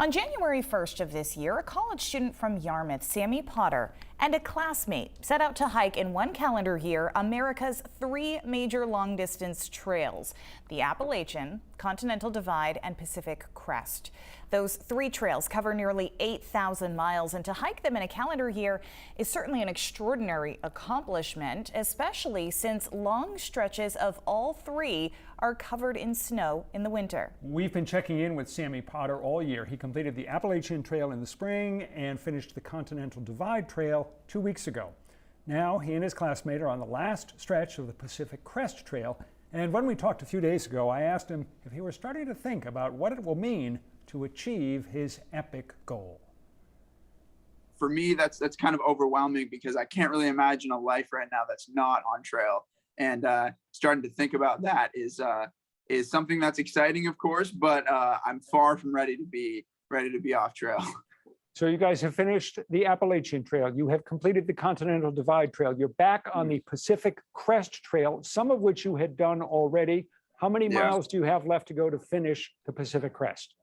On January 1st of this year, a college student from Yarmouth, Sammy Potter, and a classmate set out to hike in one calendar year America's three major long-distance trails: the Appalachian, Continental Divide, and Pacific Crest. Those three trails cover nearly 8,000 miles, and to hike them in a calendar year is certainly an extraordinary accomplishment, especially since long stretches of all three are covered in snow in the winter. We've been checking in with Sammy Potter all year. He completed the Appalachian Trail in the spring and finished the Continental Divide Trail 2 weeks ago. Now he and his classmate are on the last stretch of the Pacific Crest Trail, and when we talked a few days ago, I asked him if he were starting to think about what it will mean to achieve his epic goal. For me, that's kind of overwhelming because I can't really imagine a life right now that's not on trail. And starting to think about that is something that's exciting, of course, but I'm far from ready to be off trail. So you guys have finished the Appalachian Trail. You have completed the Continental Divide Trail. You're back on the Pacific Crest Trail, some of which you had done already. How many miles do you have left to go to finish the Pacific Crest?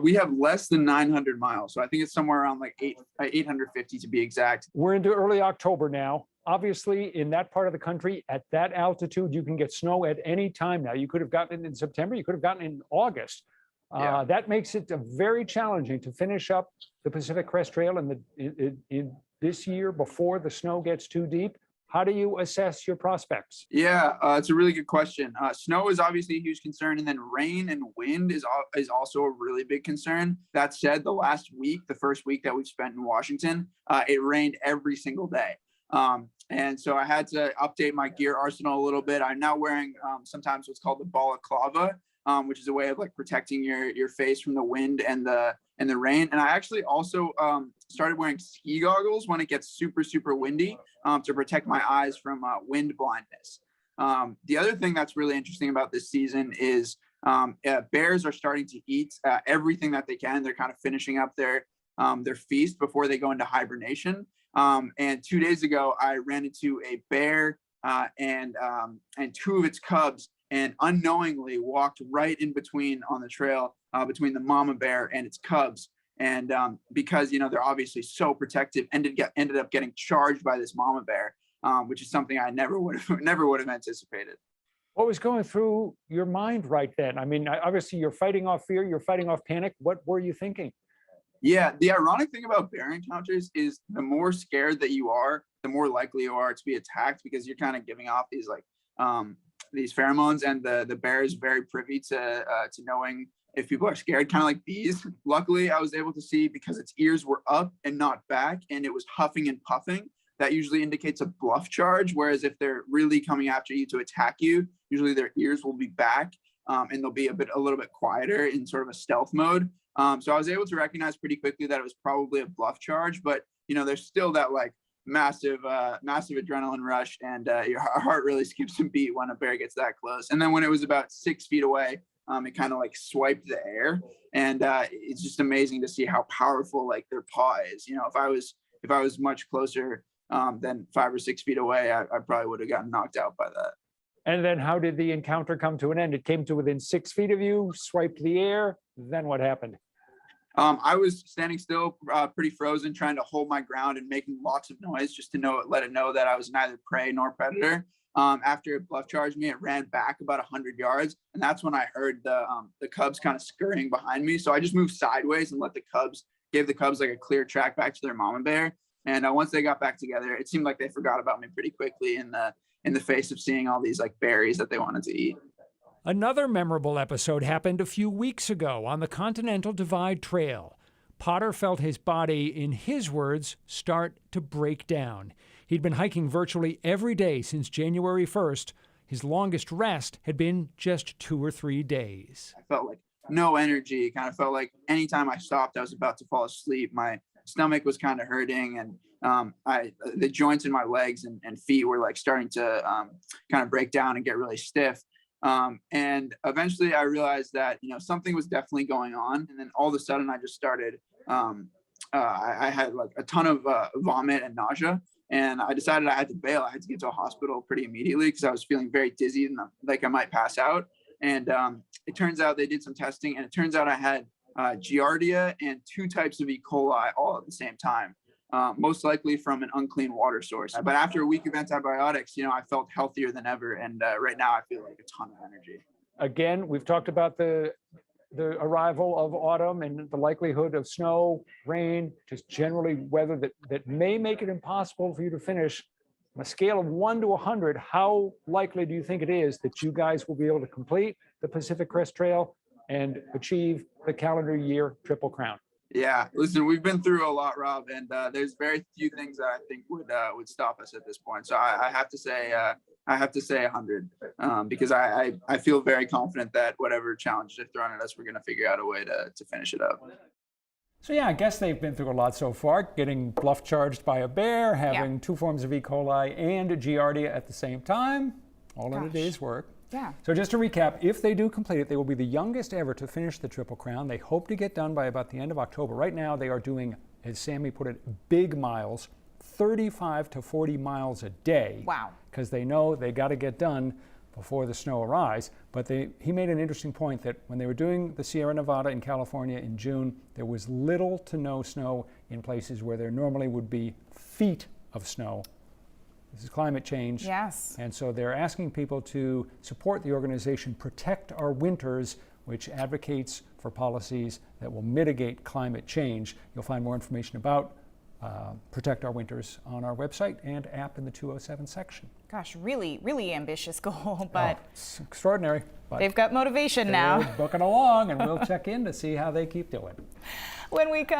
We have less than 900 miles. So I think it's somewhere around like 850 to be exact. We're into early October now. Obviously, in that part of the country, at that altitude, you can get snow at any time now. You could have gotten it in September. You could have gotten it in August. That makes it very challenging to finish up the Pacific Crest Trail in this year before the snow gets too deep. How do you assess your prospects? Yeah, it's a really good question. Snow is obviously a huge concern, and then rain and wind is also a really big concern. That said, the last week, the first week that we've spent in Washington, it rained every single day. And so I had to update my gear arsenal a little bit. I'm now wearing sometimes what's called the balaclava, which is a way of like protecting your face from the wind and the rain. And I actually also started wearing ski goggles when it gets super windy to protect my eyes from wind blindness. The other thing that's really interesting about this season is bears are starting to eat everything that they can. They're kind of finishing up their feast before they go into hibernation. And 2 days ago, I ran into a bear and two of its cubs, and unknowingly walked right in between on the trail between the mama bear and its cubs. And because they're obviously so protective, ended up getting charged by this mama bear, which is something I never would have anticipated. What was going through your mind right then? I mean, obviously you're fighting off fear, you're fighting off panic. What were you thinking? Yeah, the ironic thing about bear encounters is the more scared that you are, the more likely you are to be attacked, because you're kind of giving off these pheromones, and the bear is very privy to knowing if people are scared, kind of like bees. Luckily, I was able to see because its ears were up and not back, and it was huffing and puffing. That usually indicates a bluff charge, whereas if they're really coming after you to attack you, usually their ears will be back, and they'll be a little bit quieter in sort of a stealth mode. So I was able to recognize pretty quickly that it was probably a bluff charge, but there's still that like massive adrenaline rush, and your heart really skips a beat when a bear gets that close. And then when it was about 6 feet away, it kind of like swiped the air, and it's just amazing to see how powerful like their paw is. If I was much closer than 5 or 6 feet away, I probably would have gotten knocked out by that. And then how did the encounter come to an end? It came to within 6 feet of you, swiped the air. Then what happened? I was standing still, pretty frozen, trying to hold my ground and making lots of noise just to let it know that I was neither prey nor predator. After it bluff charged me, it ran back about 100 yards, and that's when I heard the cubs kind of scurrying behind me. So I just moved sideways and gave the cubs like a clear track back to their mama bear. And once they got back together, it seemed like they forgot about me pretty quickly in the face of seeing all these like berries that they wanted to eat. Another memorable episode happened a few weeks ago on the Continental Divide Trail. Potter felt his body, in his words, start to break down. He'd been hiking virtually every day since January 1st. His longest rest had been just 2 or 3 days. I felt like no energy. It kind of felt like anytime I stopped, I was about to fall asleep. My stomach was kind of hurting, and the joints in my legs and feet were like starting to kind of break down and get really stiff. And eventually I realized that, something was definitely going on. And then all of a sudden I just started, I had like a ton of vomit and nausea, and I decided I had to bail. I had to get to a hospital pretty immediately because I was feeling very dizzy and like I might pass out. And it turns out they did some testing, and it turns out I had Giardia, and 2 types of E. coli all at the same time. Most likely from an unclean water source. But after a week of antibiotics, I felt healthier than ever. And right now I feel like a ton of energy. Again, we've talked about the arrival of autumn and the likelihood of snow, rain, just generally weather that may make it impossible for you to finish. On a scale of 1 to 100, how likely do you think it is that you guys will be able to complete the Pacific Crest Trail and achieve the calendar year Triple Crown? Yeah, listen, we've been through a lot, Rob, and there's very few things that I think would stop us at this point. So I have to say 100 because I feel very confident that whatever challenges are thrown at us, we're going to figure out a way to finish it up. So yeah, I guess they've been through a lot so far, getting bluff charged by a bear, having 2 forms of E. coli and Giardia at the same time, all in a day's work. Yeah. So just to recap, if they do complete it, they will be the youngest ever to finish the Triple Crown. They hope to get done by about the end of October. Right now they are doing, as Sammy put it, big miles, 35 to 40 miles a day. Wow. Because they know they got to get done before the snow arrives. But he made an interesting point that when they were doing the Sierra Nevada in California in June, there was little to no snow in places where there normally would be feet of snow. This is climate change. Yes. And so they're asking people to support the organization Protect Our Winters, which advocates for policies that will mitigate climate change. You'll find more information about Protect Our Winters on our website and app in the 207 section. Gosh, really, really ambitious goal, but it's extraordinary. But they've got motivation now. They're booking along, and we'll check in to see how they keep doing. When we come